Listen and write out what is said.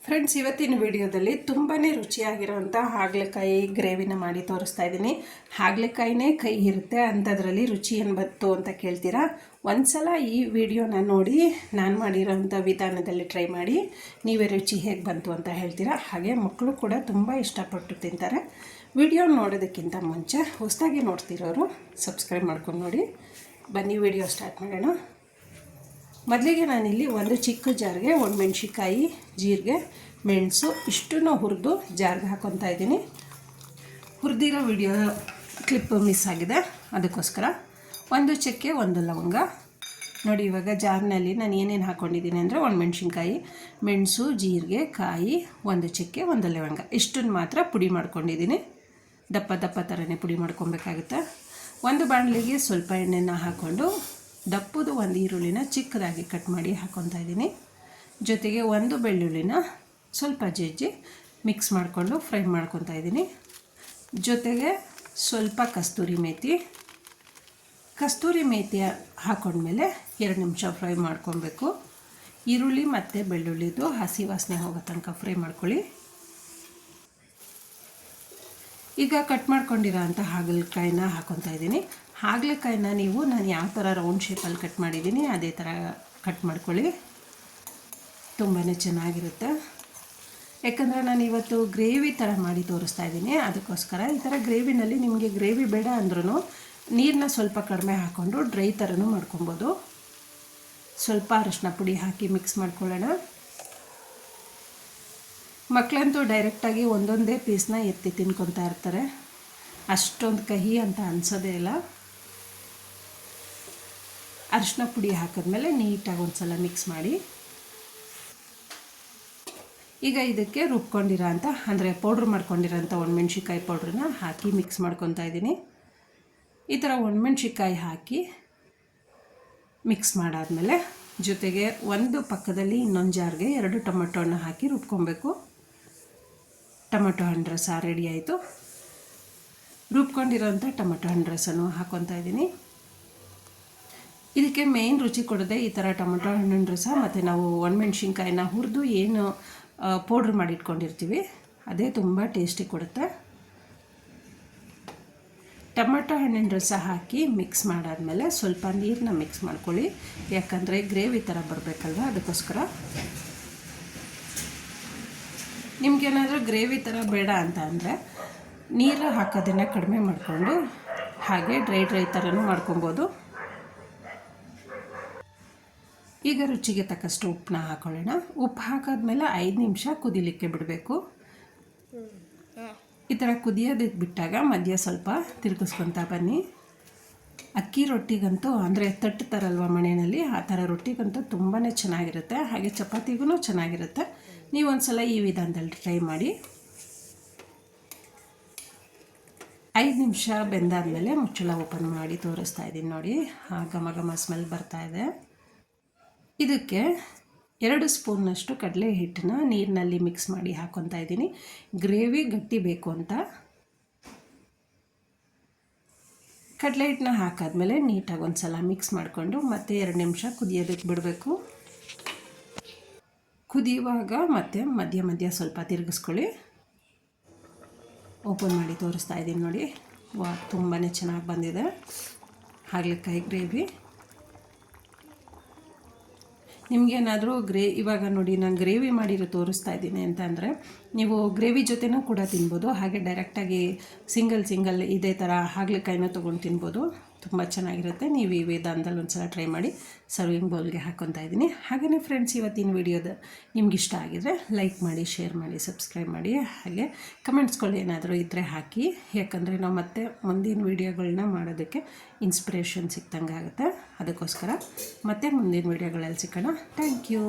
Friends, ಇವತ್ತಿನ ವಿಡಿಯೋದಲ್ಲಿ ತುಂಬಾ ರುಚಿಯಾಗಿರೋಂಥ ಹಾಗಲಕಾಯಿ ಗ್ರೇವಿನ ಮಾಡಿ ತೋರಿಸ್ತಾ ಇದ್ದೀನಿ. ಹಾಗಲಕಾಯಿನೇ ಕೈ ಇರುತ್ತೆ, ಅಂಥದ್ರಲ್ಲಿ ರುಚಿ ಏನು ಬಂತು ಅಂತ ಕೇಳ್ತೀರಾ. ಒಂದ್ಸಲ ಈ ವಿಡಿಯೋನ ನೋಡಿ ನಾನು ಮಾಡಿರೋಂಥ ವಿಧಾನದಲ್ಲಿ ಟ್ರೈ ಮಾಡಿ ನೀವೇ ರುಚಿ ಹೇಗೆ ಬಂತು ಅಂತ ಹೇಳ್ತೀರಾ. ಹಾಗೆ ಮಕ್ಕಳು ಕೂಡ ತುಂಬ ಇಷ್ಟಪಟ್ಟು ತಿಂತಾರೆ. ವಿಡಿಯೋ ನೋಡೋದಕ್ಕಿಂತ ಮುಂಚೆ ಹೊಸದಾಗಿ ನೋಡ್ತಿರೋರು ಸಬ್ಸ್ಕ್ರೈಬ್ ಮಾಡ್ಕೊಂಡು ನೋಡಿ. ಬನ್ನಿ ವಿಡಿಯೋ ಸ್ಟಾರ್ಟ್ ಮಾಡೋಣ. ಮೊದಲಿಗೆ ನಾನಿಲ್ಲಿ ಒಂದು ಚಿಕ್ಕ ಜಾರ್ಗೆ ಒಣಮೆಣ್ಸಿಕಾಯಿ, ಜೀರಿಗೆ, ಮೆಣಸು ಇಷ್ಟನ್ನು ಹುರಿದು ಜಾರ್ಗೆ ಹಾಕ್ಕೊತಾ ಇದ್ದೀನಿ. ಹುರಿದಿರೋ ವಿಡಿಯೋ ಕ್ಲಿಪ್ ಮಿಸ್ ಆಗಿದೆ, ಅದಕ್ಕೋಸ್ಕರ. ಒಂದು ಚಕ್ಕೆ, ಒಂದು ಲವಂಗ. ನೋಡಿ, ಇವಾಗ ಜಾರ್ನಲ್ಲಿ ನಾನು ಏನೇನು ಹಾಕ್ಕೊಂಡಿದ್ದೀನಿ ಅಂದರೆ ಒಣಮೆಣ್ಸಿನ್ಕಾಯಿ, ಮೆಣಸು, ಜೀರಿಗೆ, ಕಾಯಿ, ಒಂದು ಚಕ್ಕೆ, ಒಂದು ಲವಂಗ ಇಷ್ಟನ್ನು ಮಾತ್ರ ಪುಡಿ ಮಾಡ್ಕೊಂಡಿದ್ದೀನಿ. ದಪ್ಪ ದಪ್ಪ ಥರನೇ ಪುಡಿ ಮಾಡ್ಕೊಬೇಕಾಗುತ್ತೆ. ಒಂದು ಬಾಣಲಿಗೆ ಸ್ವಲ್ಪ ಎಣ್ಣೆನ ಹಾಕ್ಕೊಂಡು ದಪ್ಪದು ಒಂದು ಈರುಳ್ಳಿನ ಚಿಕ್ಕದಾಗಿ ಕಟ್ ಮಾಡಿ ಹಾಕ್ಕೊತಾ ಇದ್ದೀನಿ. ಜೊತೆಗೆ ಒಂದು ಬೆಳ್ಳುಳ್ಳಿನ ಸ್ವಲ್ಪ ಜಜ್ಜಿ ಮಿಕ್ಸ್ ಮಾಡಿಕೊಂಡು ಫ್ರೈ ಮಾಡ್ಕೊತಾ ಇದ್ದೀನಿ. ಜೊತೆಗೆ ಸ್ವಲ್ಪ ಕಸ್ತೂರಿ ಮೇಥಿ ಹಾಕ್ಕೊಂಡ್ಮೇಲೆ 2 ನಿಮಿಷ ಫ್ರೈ ಮಾಡ್ಕೊಬೇಕು. ಈರುಳ್ಳಿ ಮತ್ತು ಬೆಳ್ಳುಳ್ಳಿದು ಹಸಿ ವಾಸನೆ ಹೋಗೋ ತನಕ ಫ್ರೈ ಮಾಡ್ಕೊಳ್ಳಿ. ಈಗ ಕಟ್ ಮಾಡ್ಕೊಂಡಿರೋ ಅಂಥ ಹಾಗಲಕಾಯಿನ ಹಾಕ್ಕೊತಾ ಇದ್ದೀನಿ. ಹಾಗಲಕಾಯಿನ ನಾನು ಯಾವ ಥರ ರೌಂಡ್ ಶೇಪಲ್ಲಿ ಕಟ್ ಮಾಡಿದ್ದೀನಿ ಅದೇ ಥರ ಕಟ್ ಮಾಡ್ಕೊಳ್ಳಿ, ತುಂಬಾ ಚೆನ್ನಾಗಿರುತ್ತೆ. ಯಾಕಂದರೆ ನಾನು ಇವತ್ತು ಗ್ರೇವಿ ಥರ ಮಾಡಿ ತೋರಿಸ್ತಾ ಇದ್ದೀನಿ, ಅದಕ್ಕೋಸ್ಕರ. ಈ ಥರ ಗ್ರೇವಿನಲ್ಲಿ ನಿಮಗೆ ಗ್ರೇವಿ ಬೇಡ ಅಂದ್ರೂ ನೀರನ್ನ ಸ್ವಲ್ಪ ಕಡಿಮೆ ಹಾಕ್ಕೊಂಡು ಡ್ರೈ ಥರನೂ ಮಾಡ್ಕೊಬೋದು. ಸ್ವಲ್ಪ ಅರಿಶಿನ ಪುಡಿ ಹಾಕಿ ಮಿಕ್ಸ್ ಮಾಡ್ಕೊಳ್ಳೋಣ. ಮಕ್ಕಳಂತೂ ಡೈರೆಕ್ಟಾಗಿ ಒಂದೊಂದೇ ಪೀಸ್ನ ಎತ್ತಿ ತಿನ್ಕೊತಾ ಇರ್ತಾರೆ, ಅಷ್ಟೊಂದು ಕಹಿ ಅಂತ ಅನಿಸೋದೇ ಇಲ್ಲ. ಅರಿಶಿನ ಪುಡಿ ಹಾಕಿದ್ಮೇಲೆ ನೀಟಾಗಿ ಒಂದು ಸಲ ಮಿಕ್ಸ್ ಮಾಡಿ. ಈಗ ಇದಕ್ಕೆ ರುಬ್ಕೊಂಡಿರೋ ಅಂಥ ಅಂದರೆ ಪೌಡ್ರ್ ಮಾಡ್ಕೊಂಡಿರೋಂಥ ಒಣಮೆಣ್ಸಿಕಾಯಿ ಪೌಡ್ರನ್ನ ಹಾಕಿ ಮಿಕ್ಸ್ ಮಾಡ್ಕೊತಾ ಇದ್ದೀನಿ. ಈ ಥರ ಒಣಮೆಣ್ಸಿಕಾಯಿ ಹಾಕಿ ಮಿಕ್ಸ್ ಮಾಡಾದಮೇಲೆ ಜೊತೆಗೆ ಒಂದು ಪಕ್ಕದಲ್ಲಿ ಇನ್ನೊಂದು ಜಾರ್ಗೆ 2 ಟೊಮೆಟೊ ಹಣ್ಣು ಹಾಕಿ ರುಬ್ಕೊಬೇಕು. ಟೊಮೆಟೊ ಹಣ್ಣು ರಸ ರೆಡಿ ಆಯಿತು. ರುಬ್ಕೊಂಡಿರೋಂಥ ಟೊಮೆಟೊ ಹಣ್ಣು ರಸನೂ ಹಾಕ್ಕೊತಾ ಇದ್ದೀನಿ. ಇದಕ್ಕೆ ಮೇಯ್ನ್ ರುಚಿ ಕೊಡೋದೆ ಈ ಥರ ಟೊಮೆಟೊ ಹಣ್ಣಿನ ರಸ ಮತ್ತು ನಾವು ಒಣಮೆಣ್ಸಿನ್ಕಾಯಿನ ಹುರಿದು ಏನು ಪೌಡ್ರ್ ಮಾಡಿ ಇಟ್ಕೊಂಡಿರ್ತೀವಿ ಅದೇ ತುಂಬ ಟೇಸ್ಟಿ ಕೊಡುತ್ತೆ. ಟೊಮೆಟೊ ಹಣ್ಣಿನ ರಸ ಹಾಕಿ ಮಿಕ್ಸ್ ಮಾಡಾದಮೇಲೆ ಸ್ವಲ್ಪ ನೀರನ್ನ ಮಿಕ್ಸ್ ಮಾಡ್ಕೊಳ್ಳಿ, ಯಾಕಂದರೆ ಗ್ರೇವಿ ಥರ ಬರಬೇಕಲ್ವ, ಅದಕ್ಕೋಸ್ಕರ. ನಿಮಗೇನಾದರೂ ಗ್ರೇವಿ ಥರ ಬೇಡ ಅಂತ ಅಂದರೆ ನೀರು ಹಾಕೋದನ್ನು ಕಡಿಮೆ ಮಾಡಿಕೊಂಡು ಹಾಗೆ ಡ್ರೈ ಥರನೂ ಮಾಡ್ಕೊಬೋದು. ಈಗ ರುಚಿಗೆ ತಕ್ಕಷ್ಟು ಉಪ್ಪನ್ನ ಹಾಕೊಳ್ಳೋಣ. ಉಪ್ಪು ಹಾಕಾದ್ಮೇಲೆ 5 ನಿಮಿಷ ಕುದಿಲಿಕ್ಕೆ ಬಿಡಬೇಕು. ಈ ಥರ ಕುದಿಯೋದಕ್ಕೆ ಬಿಟ್ಟಾಗ ಮಧ್ಯ ಸ್ವಲ್ಪ ತಿರುಗಿಸ್ಕೊತಾ ಬನ್ನಿ. ಅಕ್ಕಿ ರೊಟ್ಟಿಗಂತೂ ಅಂದರೆ ತಟ್ಟುತ್ತಾರಲ್ವ ಮನೆಯಲ್ಲಿ, ಆ ಥರ ರೊಟ್ಟಿಗಂತೂ ತುಂಬಾ ಚೆನ್ನಾಗಿರುತ್ತೆ. ಹಾಗೆ ಚಪಾತಿಗೂ ಚೆನ್ನಾಗಿರುತ್ತೆ. ನೀವು ಒಂದು ಸಲ ಈ ವಿಧಾನದಲ್ಲಿ ಟ್ರೈ ಮಾಡಿ. 5 ನಿಮಿಷ ಬೆಂದಾದಮೇಲೆ ಮುಚ್ಚಳ ಓಪನ್ ಮಾಡಿ ತೋರಿಸ್ತಾ ಇದ್ದೀನಿ. ನೋಡಿ, ಘಮ ಘಮ ಸ್ಮೆಲ್ ಬರ್ತಾ ಇದೆ. ಇದಕ್ಕೆ 2 ಸ್ಪೂನ್ನಷ್ಟು ಕಡಲೆ ಹಿಟ್ಟನ್ನ ನೀರಿನಲ್ಲಿ ಮಿಕ್ಸ್ ಮಾಡಿ ಹಾಕ್ಕೊತಾ ಇದ್ದೀನಿ. ಗ್ರೇವಿ ಗಟ್ಟಿ ಬೇಕು ಅಂತ. ಕಡಲೆ ಹಿಟ್ಟನ್ನ ಹಾಕಾದ್ಮೇಲೆ ನೀಟಾಗಿ ಒಂದು ಸಲ ಮಿಕ್ಸ್ ಮಾಡಿಕೊಂಡು ಮತ್ತೆ 2 ನಿಮಿಷ ಕುದಿಯೋದಕ್ಕೆ ಬಿಡಬೇಕು. ಕುದಿಯುವಾಗ ಮತ್ತೆ ಮಧ್ಯ ಸ್ವಲ್ಪ ತಿರುಗಿಸ್ಕೊಳ್ಳಿ. ಓಪನ್ ಮಾಡಿ ತೋರಿಸ್ತಾ ಇದ್ದೀನಿ. ನೋಡಿ, ತುಂಬಾ ಚೆನ್ನಾಗಿ ಬಂದಿದೆ ಹಾಗಲಕಾಯಿ ಗ್ರೇವಿ. ನಿಮಗೇನಾದರೂ ಇವಾಗ ನೋಡಿ ನಾನು ಗ್ರೇವಿ ಮಾಡಿರೋ ತೋರಿಸ್ತಾ ಇದ್ದೀನಿ ಅಂತ ಅಂದರೆ ನೀವು ಗ್ರೇವಿ ಜೊತೆನೂ ಕೂಡ ತಿನ್ಬೋದು. ಹಾಗೆ ಡೈರೆಕ್ಟಾಗಿ ಸಿಂಗಲ್ ಇದೇ ಥರ ಹಾಗಲಕಾಯಿನ ತೊಗೊಂಡು ತಿನ್ಬೋದು, ತುಂಬ ಚೆನ್ನಾಗಿರುತ್ತೆ. ನೀವು ಈ ವಿಧಾನದಲ್ಲಿ ಒಂದು ಸಲ ಟ್ರೈ ಮಾಡಿ. ಸರ್ವಿಂಗ್ ಬೌಲ್ಗೆ ಹಾಕ್ಕೊತಾ ಇದ್ದೀನಿ. ಹಾಗೆಯೇ ಫ್ರೆಂಡ್ಸ್, ಇವತ್ತಿನ ವಿಡಿಯೋದ ನಿಮ್ಗೆ ಇಷ್ಟ ಆಗಿದರೆ ಲೈಕ್ ಮಾಡಿ, ಶೇರ್ ಮಾಡಿ, ಸಬ್ಸ್ಕ್ರೈಬ್ ಮಾಡಿ. ಹಾಗೆ ಕಮೆಂಟ್ಸ್ಗಳು ಏನಾದರೂ ಇದ್ದರೆ ಹಾಕಿ, ಯಾಕಂದರೆ ನಾವು ಮತ್ತೆ ಮುಂದಿನ ವೀಡಿಯೋಗಳನ್ನ ಮಾಡೋದಕ್ಕೆ ಇನ್ಸ್ಪಿರೇಷನ್ ಸಿಕ್ತಂಗೆ ಆಗುತ್ತೆ. ಅದಕ್ಕೋಸ್ಕರ ಮತ್ತೆ ಮುಂದಿನ ವೀಡಿಯೋಗಳಲ್ಲಿ ಸಿಗೋಣ. Thank you.